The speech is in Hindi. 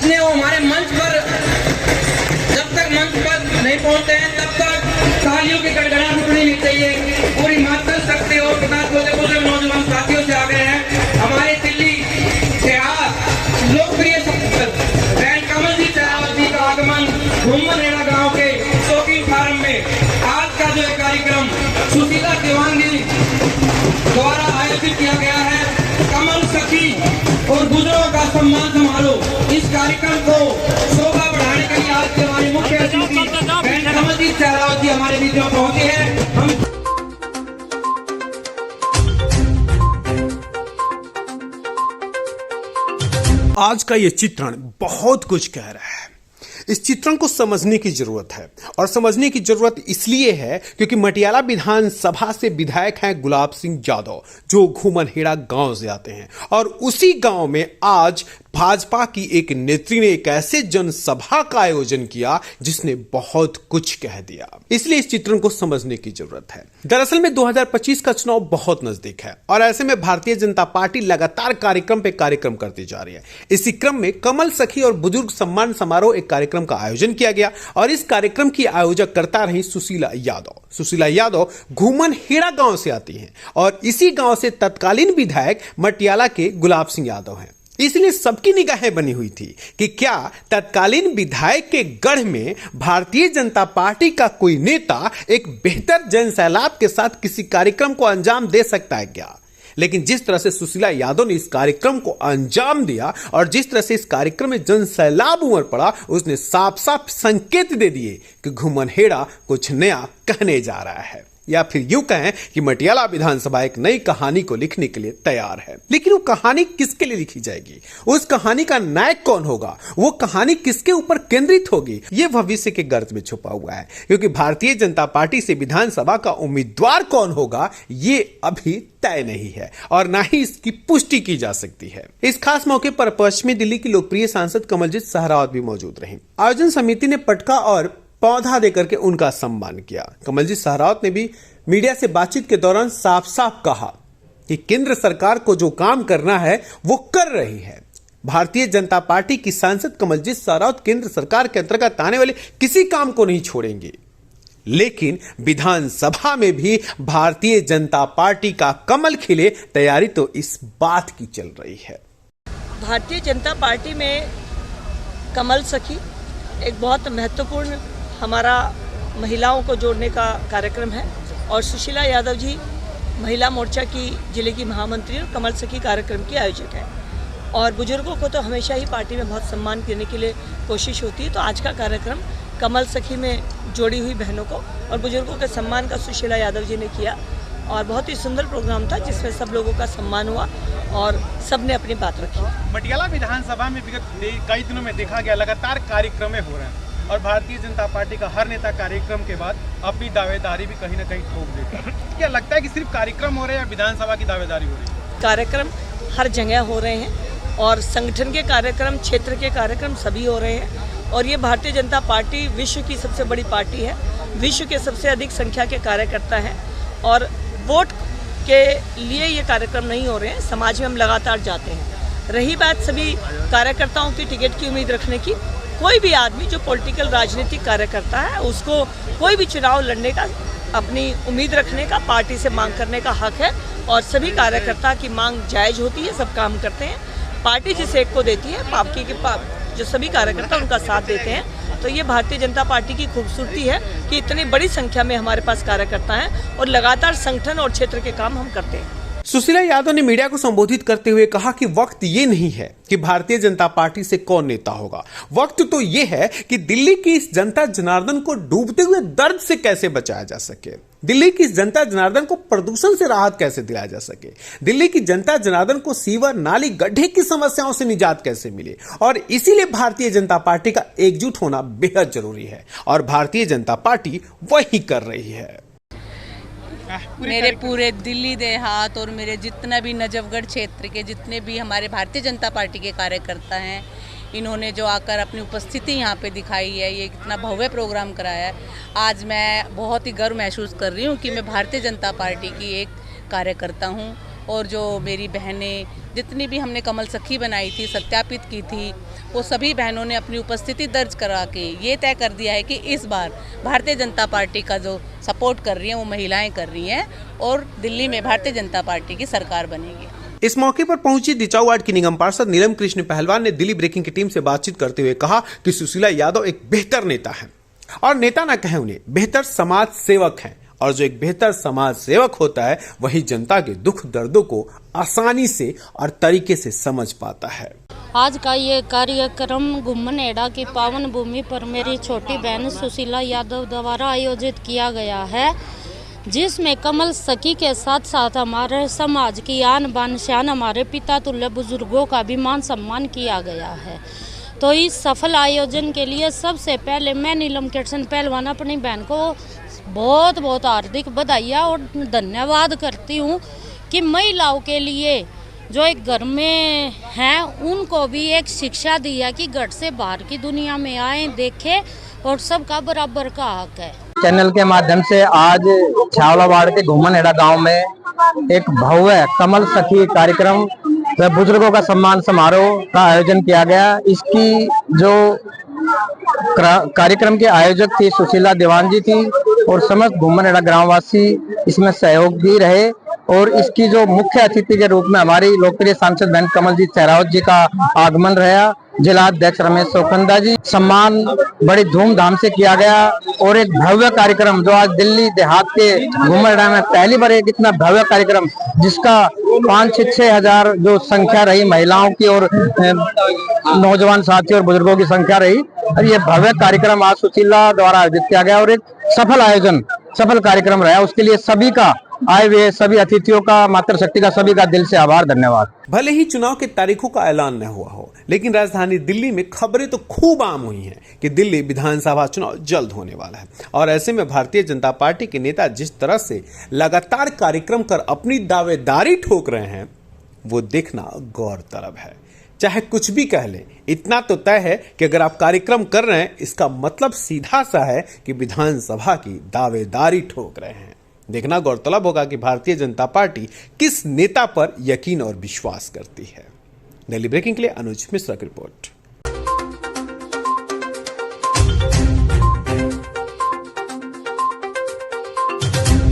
इसलिए वो हमारे मंच पर, जब तक मंच पर नहीं पहुंचते हैं तब तक तालियों की गड़गड़ाहट उठनी नहीं चाहिए। पूरी मातृ शक्ति और 50 बुजुर्ग नौजवान साथियों से आ गए हैं। हमारे दिल्ली से लोकप्रिय बैंड कमल जी सहरावत जी का आगमन घूमनेड़ा गांव के शौकीन फार्म में आज का जो कार्यक्रम सुशीला देवांग जी द्वारा आयोजित किया गया है, कमल सखी और बुजुर्गों का सम्मान समारोह, इस कार्यक्रम को शोभा बढ़ाने के लिए आज के हमारे मुख्य अतिथि बैंड कमल जी सहरावत जी हमारे बीच में पहुंचे हैं। हम आज का ये चित्रण बहुत कुछ कह रहा है। इस चित्रण को समझने की जरूरत है, और समझने की जरूरत इसलिए है क्योंकि मटियाला विधानसभा से विधायक हैं गुलाब सिंह यादव, जो घूमनहेड़ा गांव से आते हैं। और उसी गांव में आज भाजपा की एक नेत्री ने एक ऐसे जनसभा का आयोजन किया जिसने बहुत कुछ कह दिया। इसलिए इस चित्रण को समझने की जरूरत है। दरअसल में 2025 का चुनाव बहुत नजदीक है, और ऐसे में भारतीय जनता पार्टी लगातार कार्यक्रम पे कार्यक्रम करती जा रही है। इसी क्रम में कमल सखी और बुजुर्ग सम्मान समारोह एक कार्यक्रम का आयोजन किया गया, और इस कार्यक्रम की आयोजक करता रही सुशीला यादव। सुशीला यादव घूमनहेड़ा गांव से आती हैं, और इसी गांव से तत्कालीन विधायक मटियाला के गुलाब सिंह यादव हैं। इसलिए सबकी निगाहें बनी हुई थी कि क्या तत्कालीन विधायक के गढ़ में भारतीय जनता पार्टी का कोई नेता एक बेहतर जन सैलाब के साथ किसी कार्यक्रम को अंजाम दे सकता है क्या। लेकिन जिस तरह से सुशीला यादव ने इस कार्यक्रम को अंजाम दिया, और जिस तरह से इस कार्यक्रम में जन सैलाब उमड़ पड़ा, उसने साफ साफ संकेत दे दिए कि घूमनहेड़ा कुछ नया कहने जा रहा है, या फिर यूं कहें कि मटियाला विधानसभा एक नई कहानी को लिखने के लिए तैयार है। लेकिन वो कहानी किसके लिए लिखी जाएगी, उस कहानी का नायक कौन होगा, वो कहानी किसके ऊपर केंद्रित होगी, ये भविष्य के गर्त में छुपा हुआ है। क्योंकि भारतीय जनता पार्टी से विधानसभा का उम्मीदवार कौन होगा ये अभी तय नहीं है, और ना ही इसकी पुष्टि की जा सकती है। इस खास मौके पर पश्चिमी दिल्ली की लोकप्रिय सांसद कमलजीत सहरावत भी मौजूद रही। आयोजन समिति ने पटका और पौधा देकर के उनका सम्मान किया। कमलजीत सहरावत ने भी मीडिया से बातचीत के दौरान साफ साफ कहा कि केंद्र सरकार को जो काम करना है वो कर रही है। भारतीय जनता पार्टी की सांसद कमलजीत सहरावत केंद्र सरकार के अंतर्गत आने वाले किसी काम को नहीं छोड़ेंगे, लेकिन विधानसभा में भी भारतीय जनता पार्टी का कमल खिले, तैयारी तो इस बात की चल रही है। भारतीय जनता पार्टी में कमल सखी एक बहुत महत्वपूर्ण हमारा महिलाओं को जोड़ने का कार्यक्रम है, और सुशीला यादव जी महिला मोर्चा की जिले की महामंत्री और कमल सखी कार्यक्रम की आयोजक है। और बुजुर्गों को तो हमेशा ही पार्टी में बहुत सम्मान देने के लिए कोशिश होती है, तो आज का कार्यक्रम कमल सखी में जोड़ी हुई बहनों को और बुजुर्गों के सम्मान का सुशीला यादव जी ने किया, और बहुत ही सुंदर प्रोग्राम था जिसमें सब लोगों का सम्मान हुआ और सब ने अपनी बात रखी। मटियाला विधानसभा में विगत कई दिनों में देखा गया लगातार कार्यक्रम हो रहे हैं, और भारतीय जनता पार्टी का हर नेता कार्यक्रम के बाद अपनी दावेदारी भी कहीं ना कहीं ठोक देता है। क्या लगता है कि सिर्फ कार्यक्रम हो रहे हैं या विधानसभा की दावेदारी हो रही है? कार्यक्रम हर जगह हो रहे हैं, और संगठन के कार्यक्रम, क्षेत्र के कार्यक्रम सभी हो रहे हैं। और ये भारतीय जनता पार्टी विश्व की सबसे बड़ी पार्टी है, विश्व के सबसे अधिक संख्या के कार्यकर्ता हैं, और वोट के लिए ये कार्यक्रम नहीं हो रहे हैं, समाज में हम लगातार जाते हैं। रही बात सभी कार्यकर्ताओं की टिकट की उम्मीद रखने की, कोई भी आदमी जो पॉलिटिकल राजनीतिक कार्यकर्ता है उसको कोई भी चुनाव लड़ने का, अपनी उम्मीद रखने का, पार्टी से मांग करने का हक है, और सभी कार्यकर्ता की मांग जायज़ होती है, सब काम करते हैं। पार्टी जिस एक को देती है, पार्टी के जो सभी कार्यकर्ता उनका साथ देते हैं, तो ये भारतीय जनता पार्टी की खूबसूरती है कि इतनी बड़ी संख्या में हमारे पास कार्यकर्ता हैं और लगातार संगठन और क्षेत्र के काम हम करते हैं। सुशीला यादव ने मीडिया को संबोधित करते हुए कहा कि वक्त ये नहीं है कि भारतीय जनता पार्टी से कौन नेता होगा, वक्त तो ये है कि दिल्ली की इस जनता जनार्दन को डूबते हुए दर्द से कैसे बचाया जा सके, दिल्ली की जनता जनार्दन को प्रदूषण से राहत कैसे दिलाया जा सके, दिल्ली की जनता जनार्दन को सीवर, नाली, गड्ढे की समस्याओं से निजात कैसे मिले। और इसीलिए भारतीय जनता पार्टी का एकजुट होना बेहद जरूरी है, और भारतीय जनता पार्टी वही कर रही है। मेरे पूरे दिल्ली देहात और मेरे जितना भी नजफगढ़ क्षेत्र के जितने भी हमारे भारतीय जनता पार्टी के कार्यकर्ता हैं, इन्होंने जो आकर अपनी उपस्थिति यहाँ पे दिखाई है, ये कितना भव्य प्रोग्राम कराया है, आज मैं बहुत ही गर्व महसूस कर रही हूँ कि मैं भारतीय जनता पार्टी की एक कार्यकर्ता हूँ। और जो मेरी बहनें जितनी भी हमने कमल सखी बनाई थी, सत्यापित की थी, वो सभी बहनों ने अपनी उपस्थिति दर्ज करा के ये तय कर दिया है कि इस बार भारतीय जनता पार्टी का जो सपोर्ट कर रही हैं वो महिलाएं कर रही हैं और दिल्ली में भारतीय जनता पार्टी की सरकार बनेगी। इस मौके पर पहुंची दिचाऊ वार्ड की निगम पार्षद नीलम कृष्ण पहलवान ने दिल्ली ब्रेकिंग की टीम से बातचीत करते हुए कहा कि सुशीला यादव एक बेहतर नेता है, और नेता ना कहें उन्हें, बेहतर समाज सेवक हैं, और जो एक बेहतर समाज सेवक होता है वही जनता के दुख दर्दों को आसानी से और तरीके से समझ पाता है। आज का ये कार्यक्रम घुम्मनेड़ा की पावन भूमि पर मेरी छोटी बहन सुशीला यादव द्वारा आयोजित किया गया है, जिसमें कमल सखी के साथ साथ हमारे समाज की आन बान शान, हमारे पिता तुल्य बुजुर्गों का भी मान सम्मान किया गया है। तो इस सफल आयोजन के लिए सबसे पहले मैं नीलम कृष्ण पहलवान अपनी बहन को बहुत बहुत हार्दिक बधाई और धन्यवाद करती हूँ कि महिलाओं के लिए जो एक घर में हैं उनको भी एक शिक्षा दी है कि घर से बाहर की दुनिया में आए, देखें और सबका बराबर का हक है। चैनल के माध्यम से आज छावला वार्ड के घुम्मनेड़ा गांव में एक भव्य कमल सखी कार्यक्रम व बुजुर्गों का सम्मान समारोह का आयोजन किया गया। इसकी जो कार्यक्रम के आयोजक थी सुशीला देवान जी थी और समस्त घुम्मनेड़ा ग्रामवासी इसमें सहयोग भी रहे, और इसकी जो मुख्य अतिथि के रूप में हमारी लोकप्रिय सांसद बहन कमलजीत सहरावत जी का आगमन रहा। जिला अध्यक्ष रमेश चौखंदा जी सम्मान बड़ी धूमधाम से किया गया, और एक भव्य कार्यक्रम जो आज दिल्ली देहात के घुम्मनेड़ा में पहली बार एक इतना भव्य कार्यक्रम जिसका 5-6 हजार जो संख्या रही महिलाओं की और नौजवान साथी और बुजुर्गों की संख्या रही, और ये भव्य कार्यक्रम आज सुशीला द्वारा आयोजित किया गया और एक सफल आयोजन, सफल कार्यक्रम रहा। उसके लिए सभी का, आए हुए सभी अतिथियों का, मातृशक्ति का, सभी का दिल से आभार, धन्यवाद। भले ही चुनाव के तारीखों का ऐलान न हुआ हो, लेकिन राजधानी दिल्ली में खबरें तो खूब आम हुई हैं कि दिल्ली विधानसभा चुनाव जल्द होने वाला है, और ऐसे में भारतीय जनता पार्टी के नेता जिस तरह से लगातार कार्यक्रम कर अपनी दावेदारी ठोक रहे हैं वो देखना गौरतलब है। चाहे कुछ भी कह लें, इतना तो तय है कि अगर आप कार्यक्रम कर रहे हैं इसका मतलब सीधा सा है कि विधानसभा की दावेदारी ठोक रहे हैं। देखना गौरतलब होगा कि भारतीय जनता पार्टी किस नेता पर यकीन और विश्वास करती है। दिल्ली ब्रेकिंग के लिए अनुज मिश्रा की रिपोर्ट।